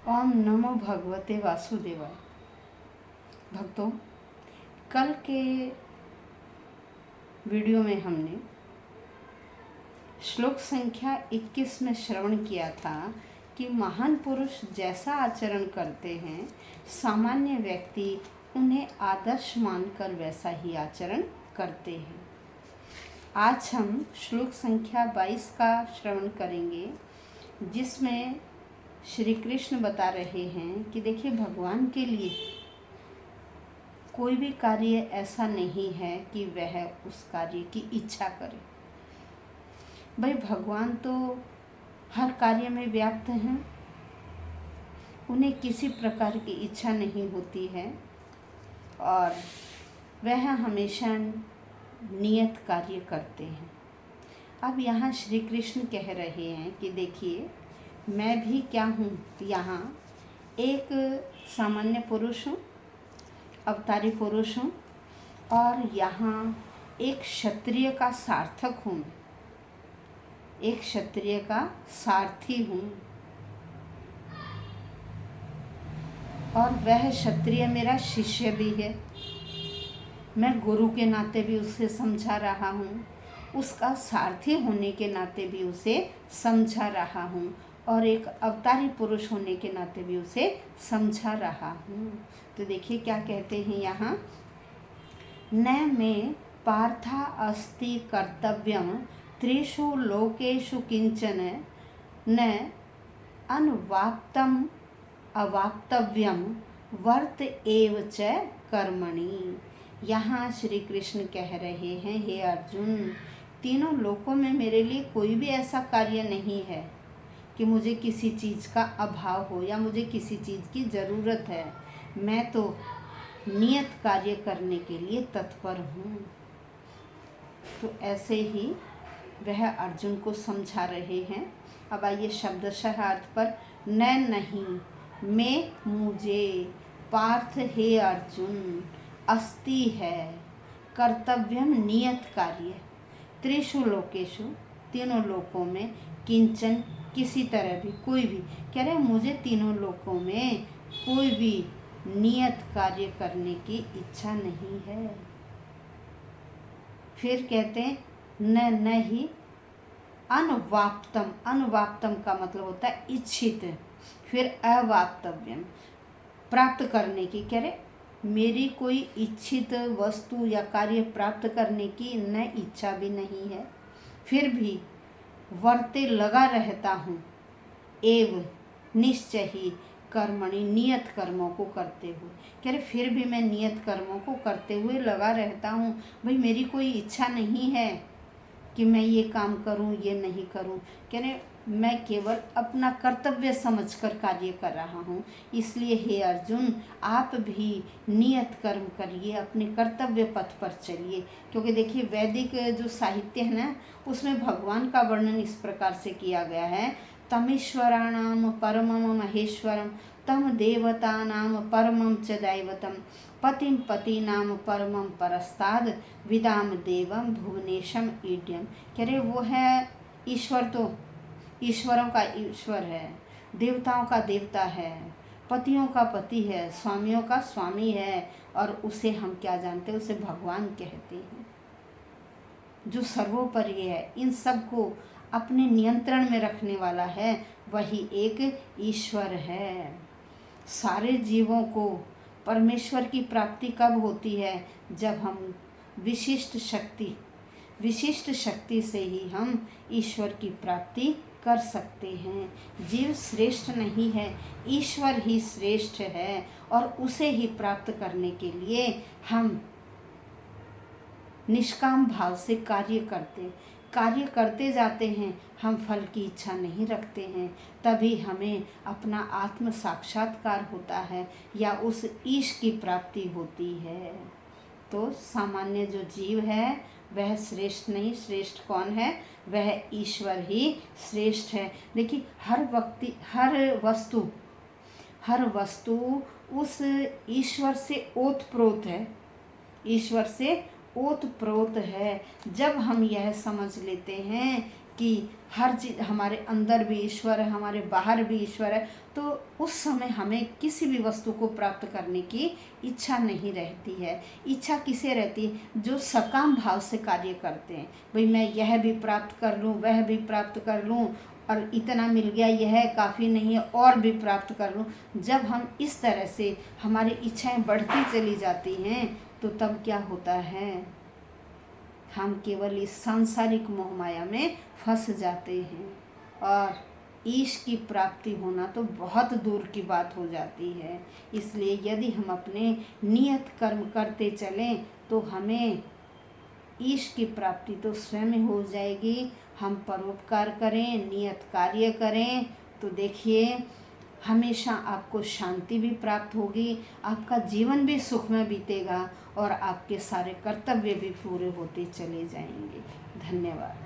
ओम नमो भगवते वासुदेवाय। भक्तों, कल के वीडियो में हमने श्लोक संख्या 21 में श्रवण किया था कि महान पुरुष जैसा आचरण करते हैं, सामान्य व्यक्ति उन्हें आदर्श मानकर वैसा ही आचरण करते हैं। आज हम श्लोक संख्या 22 का श्रवण करेंगे, जिसमें श्री कृष्ण बता रहे हैं कि देखिए, भगवान के लिए कोई भी कार्य ऐसा नहीं है कि वह उस कार्य की इच्छा करे। भाई, भगवान तो हर कार्य में व्याप्त हैं, उन्हें किसी प्रकार की इच्छा नहीं होती है और वह हमेशा नियत कार्य करते हैं। अब यहाँ श्री कृष्ण कह रहे हैं कि देखिए, मैं भी क्या हूँ, यहाँ एक सामान्य पुरुष हूँ, अवतारी पुरुष हूँ और यहाँ एक क्षत्रिय का सार्थक हूँ, एक क्षत्रिय का सारथी हूँ और वह क्षत्रिय मेरा शिष्य भी है। मैं गुरु के नाते भी उसे समझा रहा हूँ, उसका सारथी होने के नाते भी उसे समझा रहा हूँ और एक अवतारी पुरुष होने के नाते भी उसे समझा रहा हूँ। तो देखिए क्या कहते हैं यहाँ, न में पार्था अस्ति कर्तव्यम त्रिषु लोकेषु किंचन न अनुवाक्तम अवाक्तव्यम वर्त एव च कर्मणि। यहाँ श्री कृष्ण कह रहे हैं, हे अर्जुन, तीनों लोकों में मेरे लिए कोई भी ऐसा कार्य नहीं है कि मुझे किसी चीज़ का अभाव हो या मुझे किसी चीज़ की ज़रूरत है। मैं तो नियत कार्य करने के लिए तत्पर हूँ। तो ऐसे ही वह अर्जुन को समझा रहे हैं। अब आइए शब्दशः अर्थ पर। नहीं, मैं, मुझे, पार्थ हे अर्जुन, अस्ति है, कर्तव्यम नियत कार्य, त्रिषु लोकेषु तीनों लोकों में, किंचन किसी तरह भी, कोई भी, कह रहे मुझे तीनों लोकों में कोई भी नियत कार्य करने की इच्छा नहीं है। फिर कहते हैं न ही अनुवाप्तम। अनुवाप्तम का मतलब होता है इच्छित। फिर अवाप्तव्यम, प्राप्त करने की, कह रहे मेरी कोई इच्छित वस्तु या कार्य प्राप्त करने की न इच्छा भी नहीं है, फिर भी वर्ते लगा रहता हूँ, एव निश्चय ही कर्मणि, नियत कर्मों को करते हुए। कह रहे फिर भी मैं नियत कर्मों को करते हुए लगा रहता हूँ। भाई, मेरी कोई इच्छा नहीं है कि मैं ये काम करूँ, ये नहीं करूँ। कह रहे मैं केवल अपना कर्तव्य समझकर कार्य कर रहा हूँ। इसलिए हे अर्जुन, आप भी नियत कर्म करिए, अपने कर्तव्य पथ पर चलिए। क्योंकि देखिए, वैदिक जो साहित्य है ना, उसमें भगवान का वर्णन इस प्रकार से किया गया है, तमीश्वराणाम परमम महेश्वरम तम देवतानाम परमम च दैवतम पतिम पतीनाम परमम परस्ताद विदाम देवम भुवनेशम ईड्यम। कह रहे वो है ईश्वर, तो ईश्वरों का ईश्वर है, देवताओं का देवता है, पतियों का पति है, स्वामियों का स्वामी है और उसे हम क्या जानते हैं, उसे भगवान कहते हैं, जो सर्वोपरि है, इन सब को अपने नियंत्रण में रखने वाला है, वही एक ईश्वर है। सारे जीवों को परमेश्वर की प्राप्ति कब होती है, जब हम विशिष्ट शक्ति से ही हम ईश्वर की प्राप्ति कर सकते हैं। जीव श्रेष्ठ नहीं है, ईश्वर ही श्रेष्ठ है और उसे ही प्राप्त करने के लिए हम निष्काम भाव से कार्य करते जाते हैं। हम फल की इच्छा नहीं रखते हैं, तभी हमें अपना आत्म साक्षात्कार होता है या उस ईश की प्राप्ति होती है। तो सामान्य जो जीव है वह श्रेष्ठ नहीं, श्रेष्ठ कौन है, वह ईश्वर ही श्रेष्ठ है। देखिए, हर वस्तु उस ईश्वर से ओतप्रोत है, ईश्वर से ओतप्रोत है। जब हम यह समझ लेते हैं कि हर चीज़ हमारे अंदर भी ईश्वर है, हमारे बाहर भी ईश्वर है, तो उस समय हमें किसी भी वस्तु को प्राप्त करने की इच्छा नहीं रहती है। इच्छा किसे रहती है? जो सकाम भाव से कार्य करते हैं। भाई मैं यह भी प्राप्त कर लूँ, वह भी प्राप्त कर लूँ, और इतना मिल गया, यह काफ़ी नहीं है, और भी प्राप्त कर लूँ। जब हम इस तरह से हमारी इच्छाएं बढ़ती चली जाती हैं तो तब क्या होता है? हम केवल इस सांसारिक मोह माया में फंस जाते हैं और ईश की प्राप्ति होना तो बहुत दूर की बात हो जाती है। इसलिए यदि हम अपने नियत कर्म करते चलें तो हमें ईश की प्राप्ति तो स्वयं हो जाएगी। हम परोपकार करें, नियत कार्य करें तो देखिए हमेशा आपको शांति भी प्राप्त होगी, आपका जीवन भी सुख में बीतेगा और आपके सारे कर्तव्य भी पूरे होते चले जाएंगे। धन्यवाद।